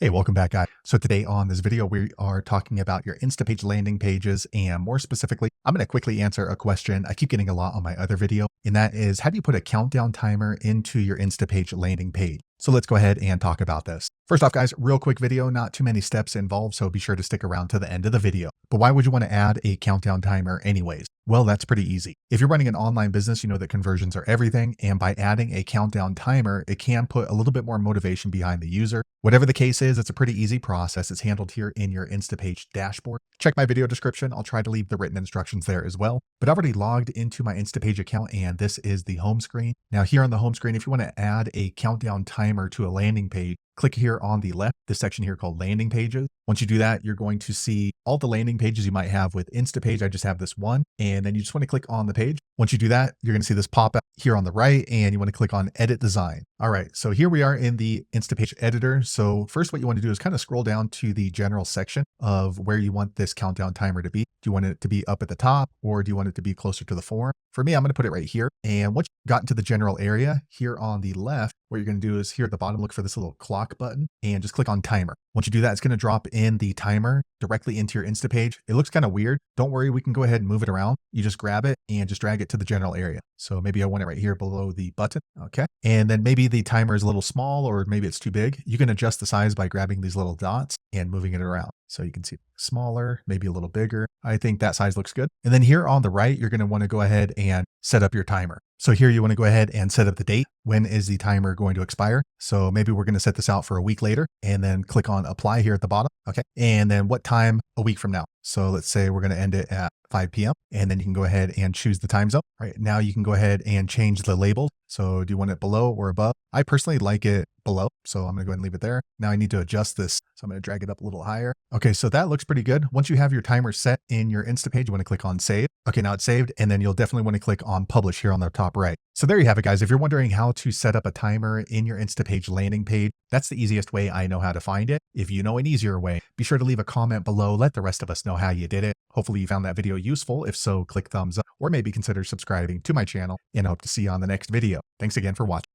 Hey, welcome back, guys. So today on this video, we are talking about your InstaPage landing pages, and more specifically, I'm going to quickly answer a question I keep getting a lot on my other video, and that is, how do you put a countdown timer into your InstaPage landing page? So let's go ahead and talk about this. First off, guys, real quick video, not too many steps involved, so be sure to stick around to the end of the video. But why would you want to add a countdown timer anyways? Well, that's pretty easy. If you're running an online business, you know that conversions are everything, and by adding a countdown timer, it can put a little bit more motivation behind the user. Whatever the case is, it's a pretty easy process. It's handled here in your InstaPage dashboard. Check my video description. I'll try to leave the written instructions there as well. But I've already logged into my InstaPage account, and this is the home screen. Now here on the home screen, if you want to add a countdown timer to a landing page, click here on the left, this section here called landing pages. Once you do that, you're going to see all the landing pages you might have with InstaPage. I just have this one, and then you just want to click on the page. Once you do that, you're going to see this pop up here on the right, and you want to click on edit design. All right, so here we are in the InstaPage editor. So first, what you want to do is kind of scroll down to the general section of where you want this countdown timer to be. Do you want it to be up at the top, or do you want it to be closer to the form? For me, I'm going to put it right here. And once you've gotten to the general area here on the left, what you're going to do is here at the bottom, look for this little clock button and just click on timer. Once you do that, it's going to drop in the timer directly into your InstaPage. It looks kind of weird. Don't worry, we can go ahead and move it around. You just grab it and just drag it to the general area. So maybe I want it right here below the button. Okay. And then maybe the timer is a little small, or maybe it's too big. You can adjust the size by grabbing these little dots and moving it around. So you can see smaller, maybe a little bigger. I think that size looks good. And then here on the right, you're going to want to go ahead and set up your timer. So here you want to go ahead and set up the date. When is the timer going to expire? So maybe we're going to set this out for a week later, and then click on apply here at the bottom. Okay. And then what time a week from now? So let's say we're going to end it at 5 p.m. and then you can go ahead and choose the time zone. All right. Now you can go ahead and change the label. So do you want it below or above? I personally like it below. So I'm going to go ahead and leave it there. Now I need to adjust this. So I'm going to drag it up a little higher. Okay. So that looks pretty good. Once you have your timer set in your InstaPage, you want to click on save. Okay. Now it's saved. And then you'll definitely want to click on publish here on the top right. So there you have it, guys. If you're wondering how to set up a timer in your InstaPage landing page, that's the easiest way I know how to find it. If you know an easier way, be sure to leave a comment below. Let the rest of us know how you did it. Hopefully you found that video useful. If so, click thumbs up or maybe consider subscribing to my channel, and I hope to see you on the next video. Thanks again for watching.